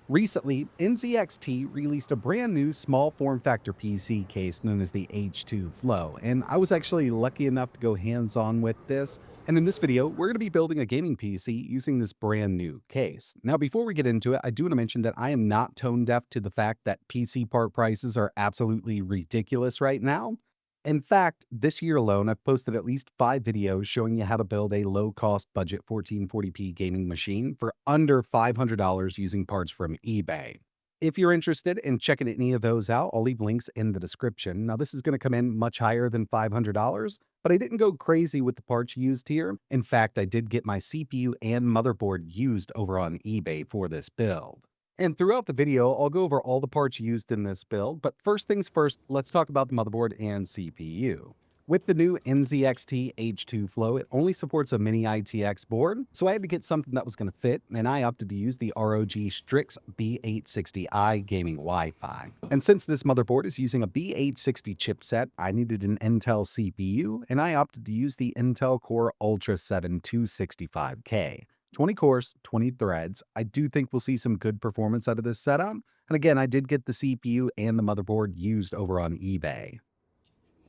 Recently, NZXT released a brand new small form factor PC case known as the H2 Flow, and I was actually lucky enough to go hands on with this. And in this video, we're going to be building a gaming PC using this brand new case. Now, before we get into it, I do want to mention that I am not tone deaf to the fact that PC part prices are absolutely ridiculous right now. In fact, this year alone, I've posted at least 5 videos showing you how to build a low-cost budget 1440p gaming machine for under $500 using parts from eBay. If you're interested in checking any of those out, I'll leave links in the description. Now, this is going to come in much higher than $500, but I didn't go crazy with the parts used here. In fact, I did get my CPU and motherboard used over on eBay for this build. And throughout the video, I'll go over all the parts used in this build, but first things first, let's talk about the motherboard and CPU. With the new NZXT H2 Flow, it only supports a Mini-ITX board, so I had to get something that was going to fit, and I opted to use the ROG Strix B860-I gaming Wi-Fi. And since this motherboard is using a B860 chipset, I needed an Intel CPU, and I opted to use the Intel Core Ultra 7 265K. 20 cores, 20 threads. I do think we'll see some good performance out of this setup. And again, I did get the CPU and the motherboard used over on eBay.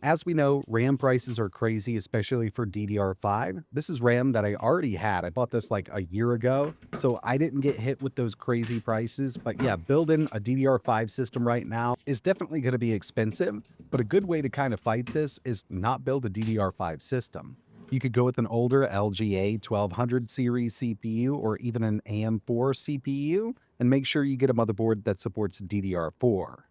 As we know, RAM prices are crazy, especially for DDR5. This is RAM that I already had. I bought this like a year ago, so I didn't get hit with those crazy prices. But yeah, building a DDR5 system right now is definitely going to be expensive, but a good way to kind of fight this is not build a DDR5 system. You could go with an older LGA 1200 series CPU or even an AM4 CPU, and make sure you get a motherboard that supports DDR4.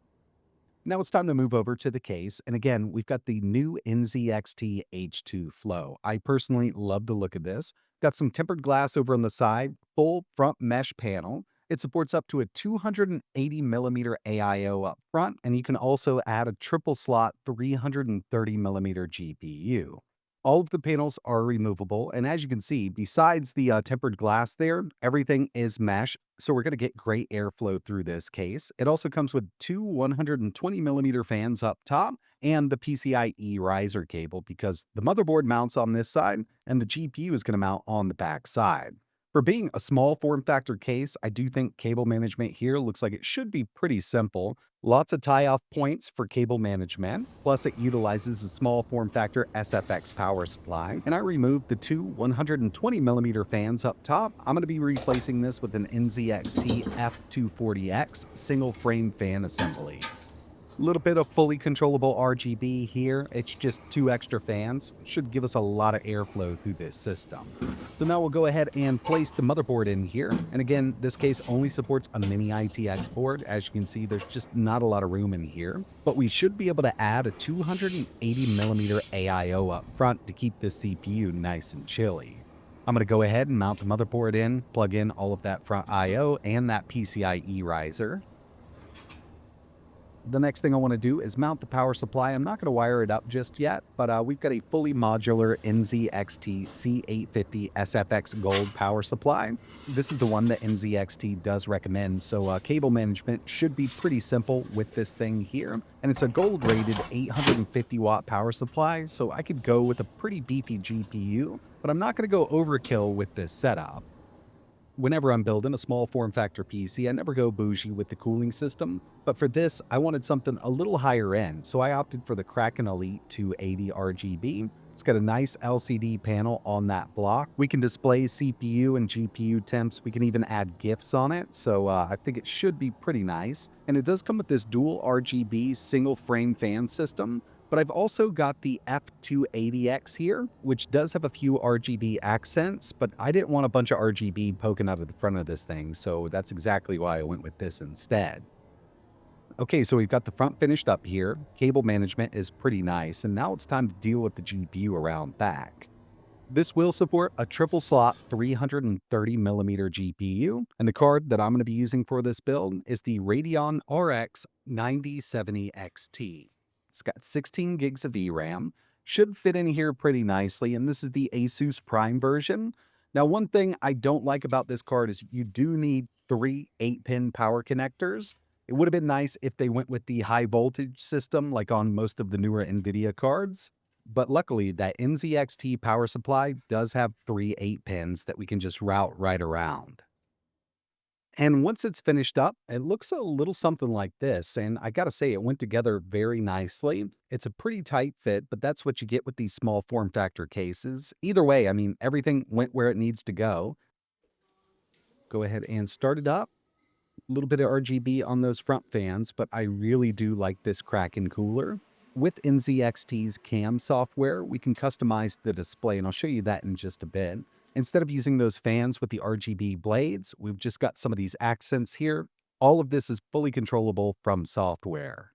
Now it's time to move over to the case, and again, we've got the new NZXT H2 Flow. I personally love the look of this. Got some tempered glass over on the side, full front mesh panel. It supports up to a 280mm AIO up front, and you can also add a triple slot 330mm GPU. All of the panels are removable, and as you can see, besides the tempered glass there, everything is mesh, so we're going to get great airflow through this case. It also comes with two 120mm fans up top and the PCIe riser cable because the motherboard mounts on this side and the GPU is going to mount on the back side. For being a small form factor case, I do think cable management here looks like it should be pretty simple. Lots of tie-off points for cable management, plus it utilizes a small form factor SFX power supply. And I removed the two 120mm fans up top. I'm going to be replacing this with an NZXT F-250x single frame fan assembly. A little bit of fully controllable RGB here. It's just 2 extra fans. Should give us a lot of airflow through this system. So now we'll go ahead and place the motherboard in here. And again, this case only supports a Mini-ITX board. As you can see, there's just not a lot of room in here. But we should be able to add a 280mm AIO up front to keep this CPU nice and chilly. I'm going to go ahead and mount the motherboard in, plug in all of that front I/O and that PCIe riser. The next thing I want to do is mount the power supply. I'm not going to wire it up just yet, but we've got a fully modular NZXT C850 SFX Gold power supply. This is the one that NZXT does recommend, so cable management should be pretty simple with this thing here. And it's a gold rated 850 watt power supply, so I could go with a pretty beefy GPU, but I'm not going to go overkill with this setup. Whenever I'm building a small form factor PC, I never go bougie with the cooling system, but for this, I wanted something a little higher end, so I opted for the Kraken Elite 280 RGB. It's got a nice LCD panel on that block. We can display CPU and GPU temps. We can even add GIFs on it, so I think it should be pretty nice. And it does come with this dual RGB single frame fan system. But I've also got the F280X here, which does have a few RGB accents, but I didn't want a bunch of RGB poking out of the front of this thing, so that's exactly why I went with this instead. Okay, so we've got the front finished up here. Cable management is pretty nice, and now it's time to deal with the GPU around back. This will support a triple slot 330mm GPU, and the card that I'm going to be using for this build is the Radeon RX 9070 XT. It's got 16 gigs of VRAM, should fit in here pretty nicely, and this is the ASUS Prime version. Now, one thing I don't like about this card is you do need 3 8-pin power connectors. It would have been nice if they went with the high voltage system like on most of the newer NVIDIA cards, but luckily that NZXT power supply does have 3 8-pins that we can just route right around. And once it's finished up, it looks a little something like this. And I gotta say, it went together very nicely. It's a pretty tight fit, but that's what you get with these small form factor cases. Either way, I mean, everything went where it needs to go. Go ahead and start it up. A little bit of RGB on those front fans, but I really do like this Kraken cooler. With NZXT's CAM software, we can customize the display, and I'll show you that in just a bit. Instead of using those fans with the RGB blades, we've just got some of these accents here. All of this is fully controllable from software.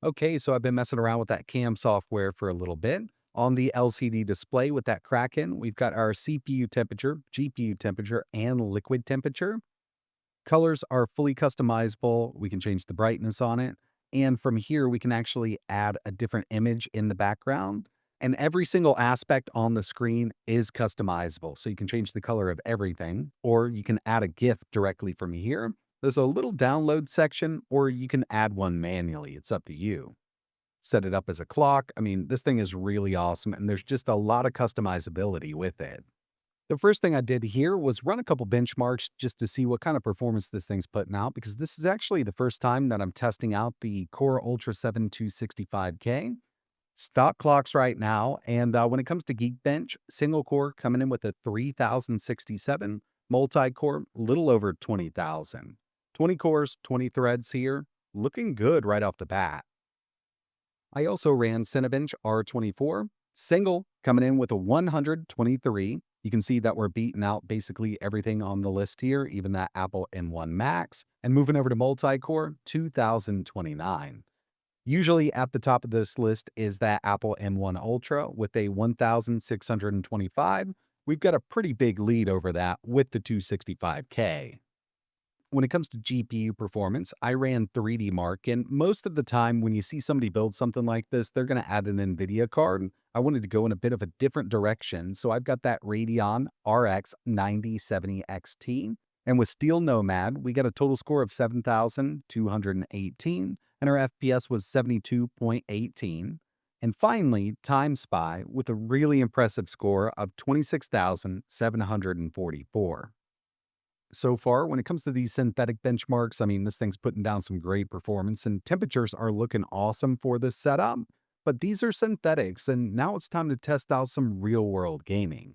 Okay, so I've been messing around with that CAM software for a little bit. On the LCD display with that Kraken, we've got our CPU temperature, GPU temperature, and liquid temperature. Colors are fully customizable. We can change the brightness on it. And from here, we can actually add a different image in the background. And every single aspect on the screen is customizable. So you can change the color of everything, or you can add a GIF directly from here. There's a little download section, or you can add one manually. It's up to you. Set it up as a clock. I mean, this thing is really awesome, and there's just a lot of customizability with it. The first thing I did here was run a couple benchmarks just to see what kind of performance this thing's putting out, because this is actually the first time that I'm testing out the Core Ultra 7 265K. Stock clocks right now, and when it comes to Geekbench, single core coming in with a 3067, multi-core little over 20,000. 20 cores, 20 threads here, looking good right off the bat. I also ran Cinebench R24, single coming in with a 123. You can see that we're beating out basically everything on the list here, even that Apple M1 Max. And moving over to multi-core, 2029. Usually at the top of this list is that Apple M1 Ultra with a 1625. We've got a pretty big lead over that with the 265K. When it comes to GPU performance, I ran 3D Mark, and most of the time when you see somebody build something like this, they're going to add an NVIDIA card. I wanted to go in a bit of a different direction, so I've got that Radeon RX 9070 XT. And with Steel Nomad, we got a total score of 7,218, and our FPS was 72.18. And finally, Time Spy with a really impressive score of 26,744. So far, when it comes to these synthetic benchmarks, I mean, this thing's putting down some great performance, and temperatures are looking awesome for this setup. But these are synthetics, and now it's time to test out some real-world gaming.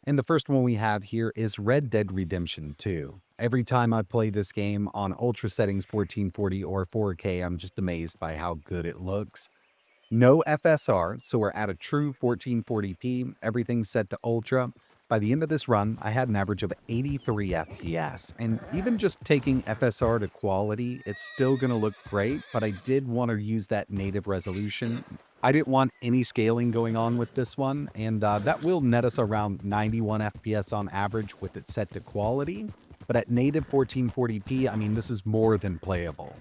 And the first one we have here is Red Dead Redemption 2. Every time I play this game on ultra settings 1440 or 4K, I'm just amazed by how good it looks. No FSR, so we're at a true 1440p, everything's set to ultra. By the end of this run, I had an average of 83 FPS, and even just taking FSR to quality, it's still going to look great, but I did want to use that native resolution. I didn't want any scaling going on with this one, and that will net us around 91 FPS on average with it set to quality, but at native 1440p, I mean, this is more than playable.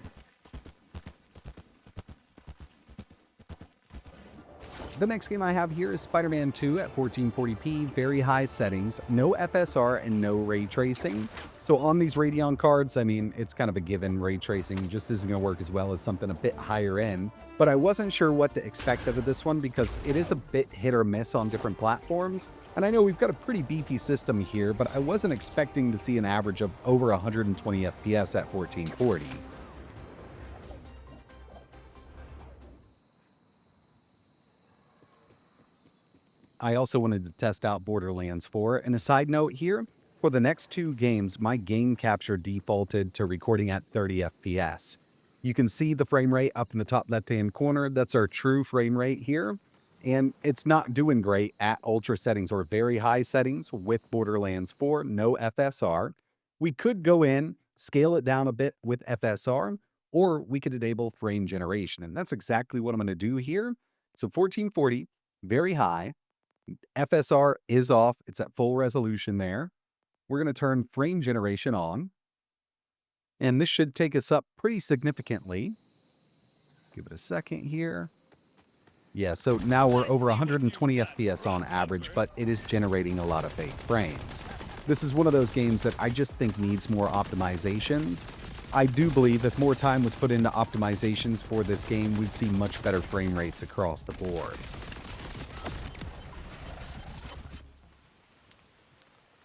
The next game I have here is Spider-Man 2 at 1440p, very high settings, no FSR and no ray tracing. So on these Radeon cards, I mean, it's kind of a given. Ray tracing just isn't going to work as well as something a bit higher end. But I wasn't sure what to expect out of this one because it is a bit hit or miss on different platforms. And I know we've got a pretty beefy system here, but I wasn't expecting to see an average of over 120 FPS at 1440. I also wanted to test out Borderlands 4. And a side note here, for the next two games, my game capture defaulted to recording at 30 FPS. You can see the frame rate up in the top left-hand corner. That's our true frame rate here. And it's not doing great at ultra settings or very high settings with Borderlands 4, no FSR. We could go in, scale it down a bit with FSR, or we could enable frame generation. And that's exactly what I'm going to do here. So 1440, very high. FSR is off. It's at full resolution there. We're going to turn frame generation on. And this should take us up pretty significantly. Give it a second here. Yeah, so now we're over 120 FPS on average, but it is generating a lot of fake frames. This is one of those games that I just think needs more optimizations. I do believe if more time was put into optimizations for this game, we'd see much better frame rates across the board.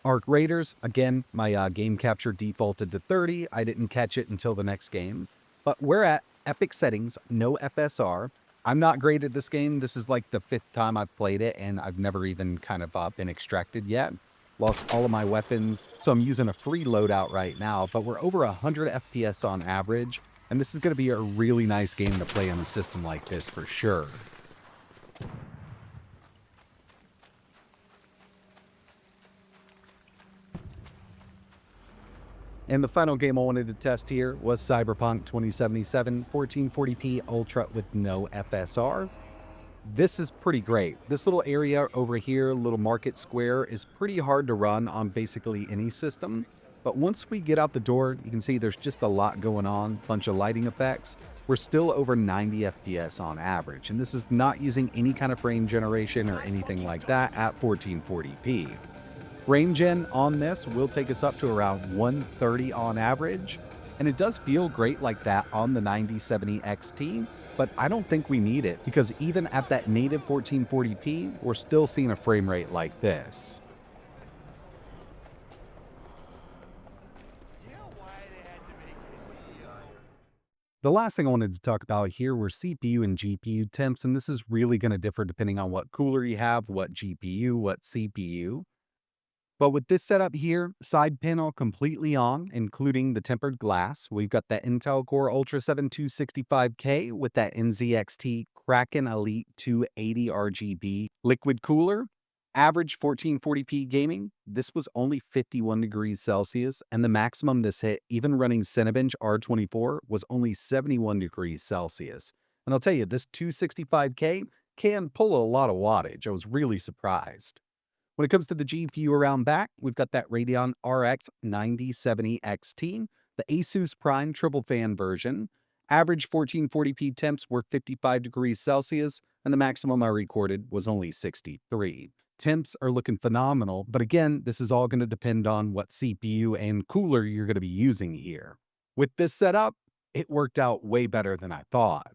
Arc Raiders, again, my game capture defaulted to 30. I didn't catch it until the next game. But we're at epic settings, no FSR. I'm not great at this game. This is like the 5th time I've played it, and I've never even kind of been extracted yet. Lost all of my weapons, so I'm using a free loadout right now, but we're over 100 FPS on average, and this is going to be a really nice game to play on a system like this for sure. And the final game I wanted to test here was Cyberpunk 2077 1440p Ultra with no FSR. This is pretty great. This little area over here, little market square, is pretty hard to run on basically any system. But once we get out the door, you can see there's just a lot going on, bunch of lighting effects. We're still over 90 FPS on average, and this is not using any kind of frame generation or anything like that at 1440p. Frame gen on this will take us up to around 130 on average, and it does feel great like that on the 9070 XT, but I don't think we need it because even at that native 1440p, we're still seeing a frame rate like this. The last thing I wanted to talk about here were CPU and GPU temps, and this is really going to differ depending on what cooler you have, what GPU, what CPU. But with this setup here, side panel completely on, including the tempered glass. We've got that Intel Core Ultra 7 265K with that NZXT Kraken Elite 280 RGB liquid cooler. Average 1440p gaming, this was only 51 degrees Celsius, and the maximum this hit, even running Cinebench R24, was only 71 degrees Celsius. And I'll tell you, this 265K can pull a lot of wattage. I was really surprised. When it comes to the GPU around back, we've got that Radeon RX 9070 XT, the ASUS Prime triple fan version. Average 1440p temps were 55 degrees Celsius, and the maximum I recorded was only 63. Temps are looking phenomenal, but again, this is all going to depend on what CPU and cooler you're going to be using here. With this setup, it worked out way better than I thought.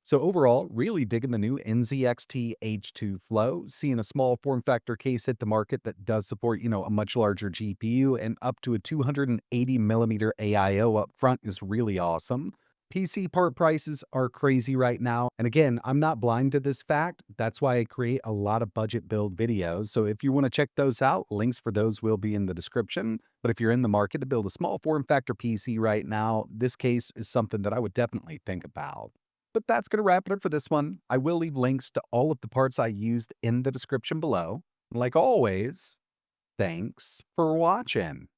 So overall, really digging the new NZXT H2 Flow, seeing a small form factor case hit the market that does support, a much larger GPU and up to a 280mm AIO up front is really awesome. PC part prices are crazy right now. And again, I'm not blind to this fact. That's why I create a lot of budget build videos. So if you want to check those out, links for those will be in the description. But if you're in the market to build a small form factor PC right now, this case is something that I would definitely think about. But that's going to wrap it up for this one. I will leave links to all of the parts I used in the description below. Like always, thanks for watching.